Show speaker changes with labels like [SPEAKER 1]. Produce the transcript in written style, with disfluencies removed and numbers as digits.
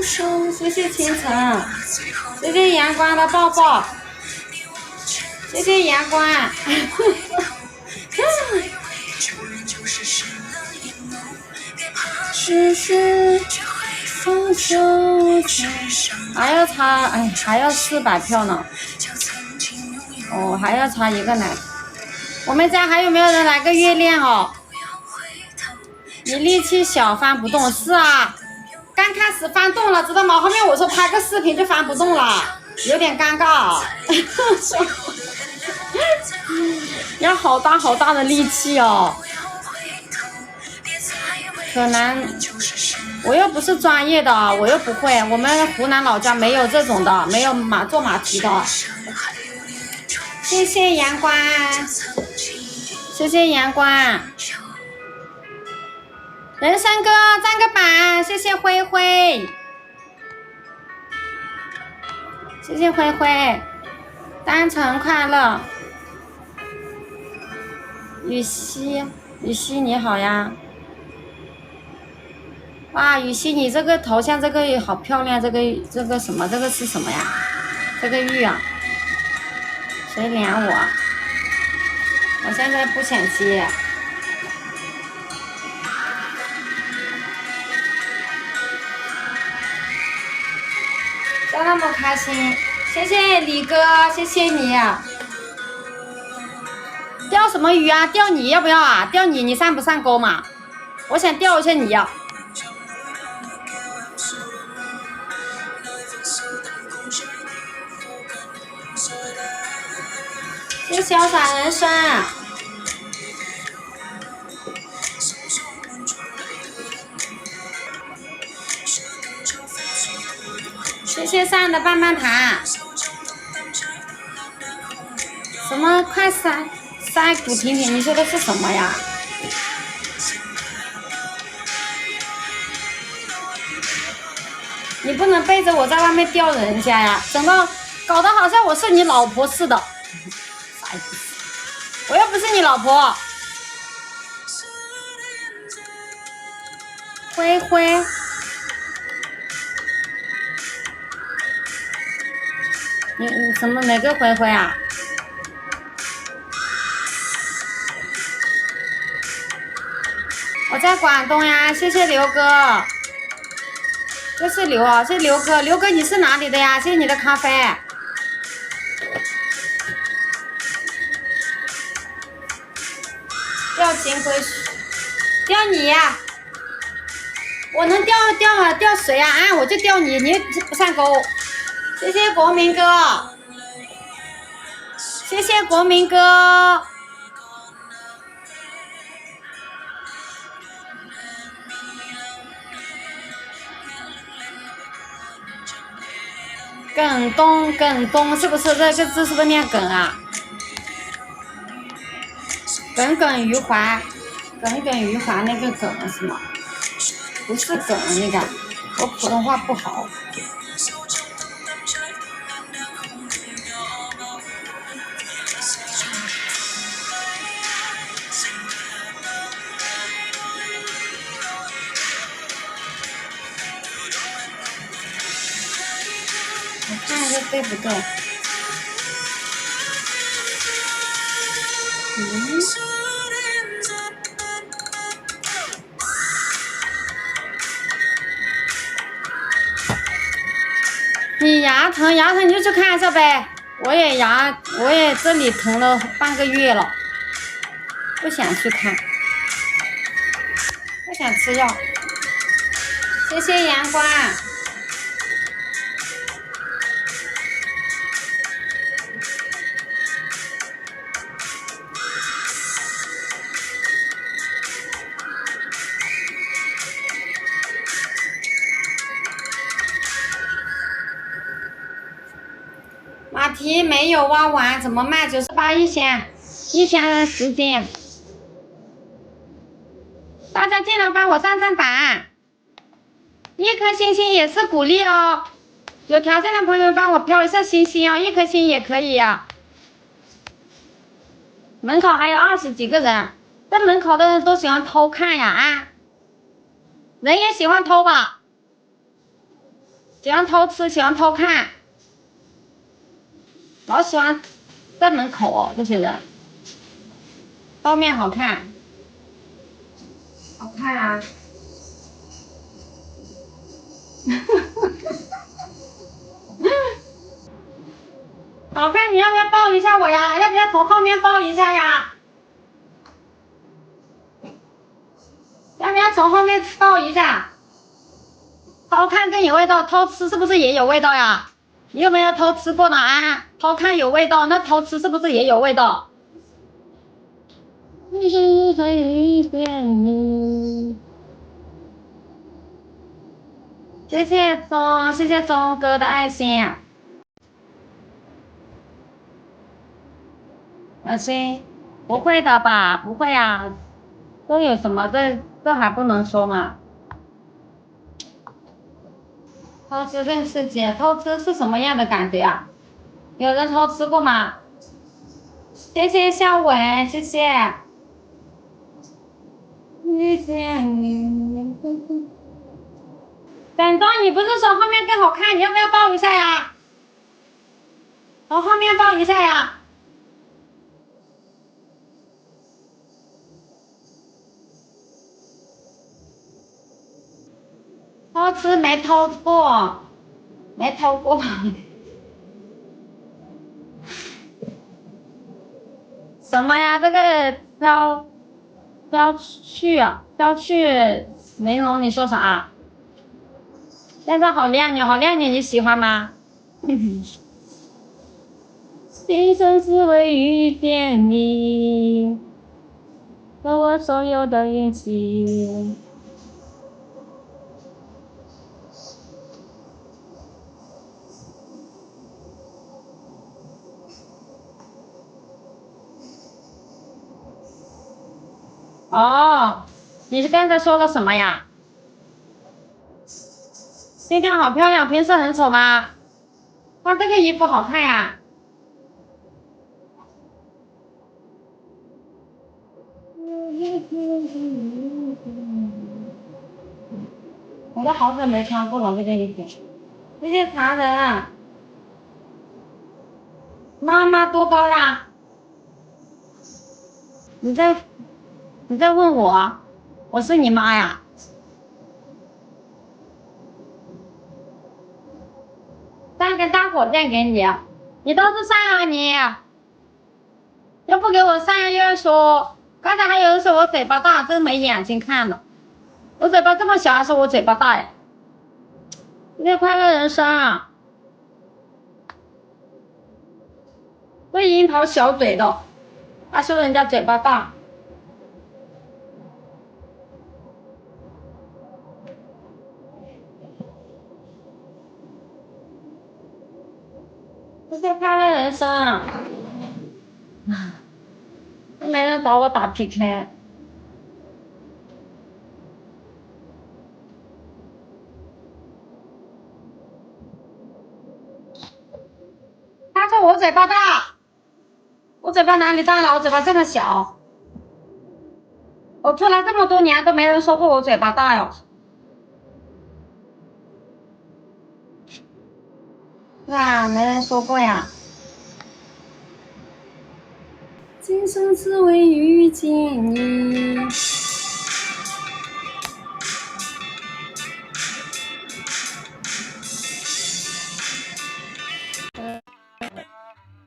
[SPEAKER 1] 谢谢清晨，谢谢阳光的抱抱，谢谢阳光。还要差，哎，还要400票呢。哦，还要差一个奶。我们家还有没有人来个月亮哦？你力气小翻不动，是啊，刚开始翻动了，知道吗？后面我说拍个视频就翻不动了，有点尴尬。要好大好大的力气哦。可能我又不是专业的，我又不会，我们湖南老家没有这种的，没有做马蹄的。谢谢阳光，谢谢阳光，人生哥站个板，谢谢灰灰，谢谢灰灰，单程快乐，雨熙你好呀。哇，雨熙，你这个头像这个也好漂亮，这个什么，这个是什么呀？这个玉啊，谁连我？我现在不想接。笑那么开心，谢谢李哥，谢谢你。钓什么鱼啊？钓你要不要啊？钓你上不上钩嘛？我想钓一下你呀。谢谢潇洒人生，谢谢上的棒棒糖。什么快塞骨婷婷？你说的是什么呀？你不能背着我在外面钓人家呀，搞得好像我是你老婆似的。啥意思？我又不是你老婆。灰灰，你什么哪个灰灰啊？我在广东呀，谢谢刘哥。这是刘啊，这是刘哥，刘哥你是哪里的呀？谢谢你的咖啡。钓金龟，钓你呀！我能钓谁啊？我就钓你，你不上钩。谢谢国民哥，谢谢国民哥。耿东是不是这个字是不是念耿啊？耿耿于怀那个耿是吗？不是耿那个，我普通话不好。我看一下对不对。你牙疼你就去看一下呗。我也这里疼了半个月了，不想去看，不想吃药。谢谢阳光。马蹄没有挖完，怎么卖？98一箱，10斤。大家进来帮我上榜，1颗星星也是鼓励哦。有条件的朋友帮我飘一下星星哦，1颗星也可以啊。门口还有20几个人，在门口的人都喜欢偷看呀啊！人也喜欢偷吧？喜欢偷吃，喜欢偷看，老喜欢在门口哦，这些人。包面好看，好看啊！好看，你要不要抱一下我呀？要不要从后面抱一下呀？要不要从后面抱一下？偷看更有味道，偷吃是不是也有味道呀？你有没有偷吃过呢啊？偷看有味道，那偷吃是不是也有味道？谢谢钟哥的爱心。爱心，不会的吧？不会啊，都有什么？这还不能说嘛？偷吃认识姐，偷吃是什么样的感觉啊？有人偷吃过吗？谢谢笑伟，谢谢。遇见你。等到你不是说后面更好看，你要不要抱一下呀？从后面抱一下呀。偷吃没偷过，没偷过。什么呀？这个飘去玲珑，你说啥？现在好亮你，好亮你，你喜欢吗？今生只为遇见你，和我所有的一切。哦，你是刚才说了什么呀？今天好漂亮，平时很丑吗？哇，这个衣服好看呀！我都好久没穿过了这件衣服。谢谢茶人，妈妈多高呀？你在问我？我是你妈呀？上个大火箭给你，你倒是上啊你！又不给我上，又要说，刚才还有人说我嘴巴大，真没眼睛看了。我嘴巴这么小，还说我嘴巴大呀？今天快乐人生啊！对樱桃小嘴的，还说人家嘴巴大。今天快乐人生啊！没人找我打 PK。他说我嘴巴大，我嘴巴哪里大了？我嘴巴这么小，我出来这么多年都没人说过我嘴巴大哟。是啊，没人说过呀。今生只为遇见你。